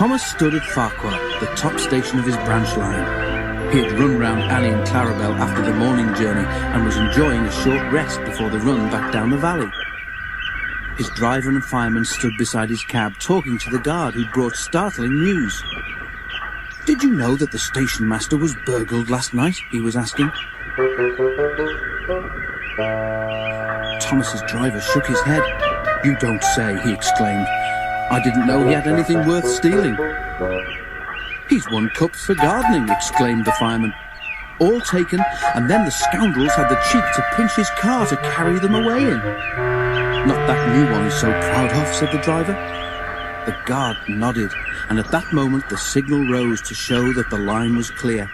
Thomas stood at Ffarquhar, the top station of his branch line. He had run round Annie and Clarabel after the morning journey and was enjoying a short rest before the run back down the valley. His driver and fireman stood beside his cab talking to the guard who brought startling news. "Did you know that the station master was burgled last night?" he was asking. Thomas's driver shook his head. "You don't say," he exclaimed. "I didn't know he had anything worth stealing." "He's won cups for gardening," exclaimed the fireman. "All taken, and then the scoundrels had the cheek to pinch his car to carry them away in." "Not that new one he's so proud of," said the driver. The guard nodded, and at that moment the signal rose to show that the line was clear.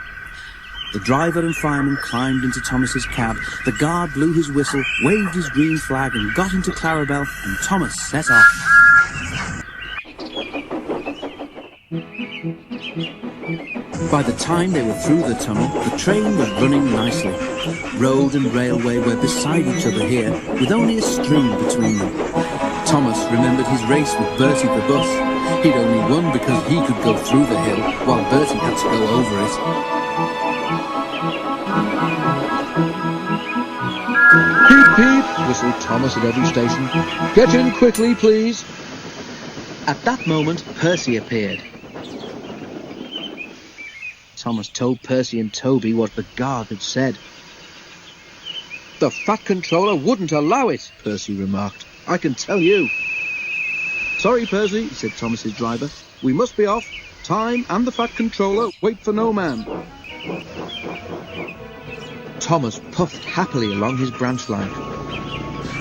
The driver and fireman climbed into Thomas's cab, the guard blew his whistle, waved his green flag and got into Clarabel, and Thomas set off. By the time they were through the tunnel, the train was running nicely. Road and railway were beside each other here, with only a stream between them. Thomas remembered his race with Bertie the bus. He'd only won because he could go through the hill, while Bertie had to go over it. "Heep, heep," whistled Thomas at every station. "Get in quickly, please." At that moment, Percy appeared. Thomas told Percy and Toby what the guard had said. "The Fat Controller wouldn't allow it," Percy remarked. "I can tell you." "Sorry, Percy," said Thomas's driver. "We must be off. Time and the Fat Controller wait for no man." Thomas puffed happily along his branch line.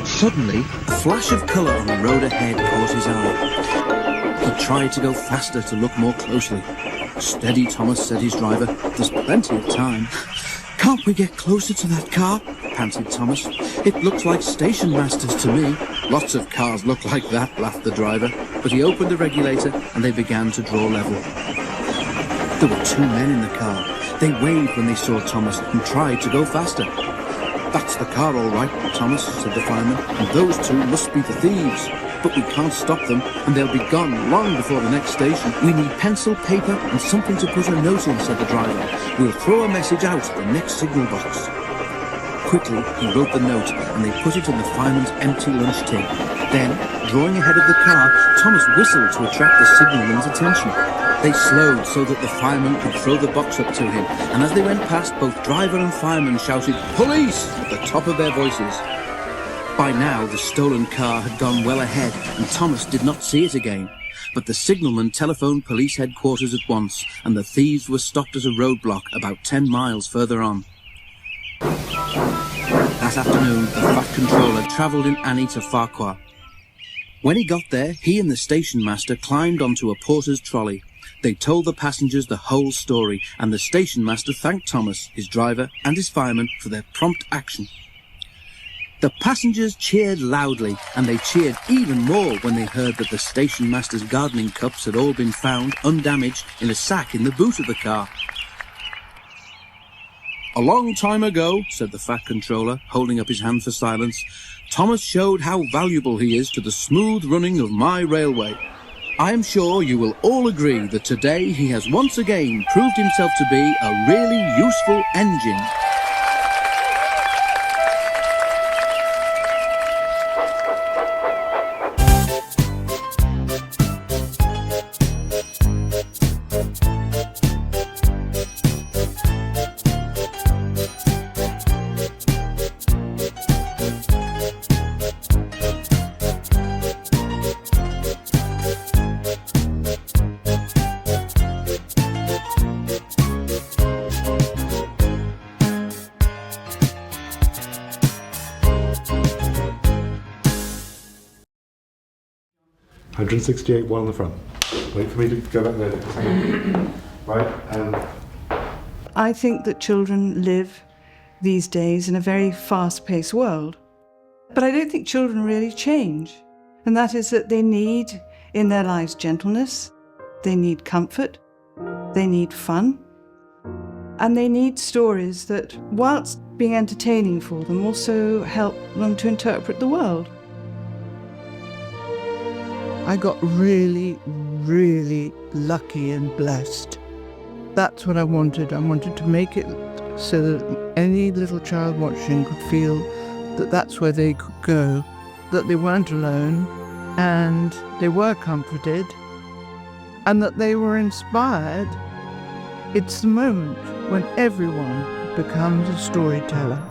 Suddenly, a flash of colour on the road ahead caught his eye. He tried to go faster to look more closely. "Steady, Thomas," said his driver. "There's plenty of time." "Can't we get closer to that car?" panted Thomas. "It looks like station masters to me." "Lots of cars look like that," laughed the driver. But he opened the regulator and they began to draw level. There were two men in the car. They waved when they saw Thomas and tried to go faster. "That's the car all right, Thomas," said the fireman, "and those two must be the thieves. But we can't stop them, and they'll be gone long before the next station." "We need pencil, paper, and something to put a note in," said the driver. "We'll throw a message out at the next signal box." Quickly, he wrote the note, and they put it in the fireman's empty lunch tin. Then, drawing ahead of the car, Thomas whistled to attract the signalman's attention. They slowed so that the fireman could throw the box up to him, and as they went past, both driver and fireman shouted "Police!" at the top of their voices. By now, the stolen car had gone well ahead, and Thomas did not see it again. But the signalman telephoned police headquarters at once, and the thieves were stopped at a roadblock about 10 miles further on. That afternoon, the Fat Controller travelled in Annie to Ffarquhar. When he got there, he and the station master climbed onto a porter's trolley. They told the passengers the whole story, and the station master thanked Thomas, his driver, and his fireman for their prompt action. The passengers cheered loudly, and they cheered even more when they heard that the station master's gardening cups had all been found, undamaged, in a sack in the boot of the car. "A long time ago," said the Fat Controller, holding up his hand for silence, "Thomas showed how valuable he is to the smooth running of my railway. I am sure you will all agree that today he has once again proved himself to be a really useful engine." $168, one on the front. Wait for me to go back there. Right, and I think that children live these days in a very fast-paced world. But I don't think children really change. And that is that they need in their lives gentleness, they need comfort, they need fun, and they need stories that, whilst being entertaining for them, also help them to interpret the world. I got really, really lucky and blessed. That's what I wanted. I wanted to make it so that any little child watching could feel that that's where they could go, that they weren't alone, and they were comforted, and that they were inspired. It's the moment when everyone becomes a storyteller.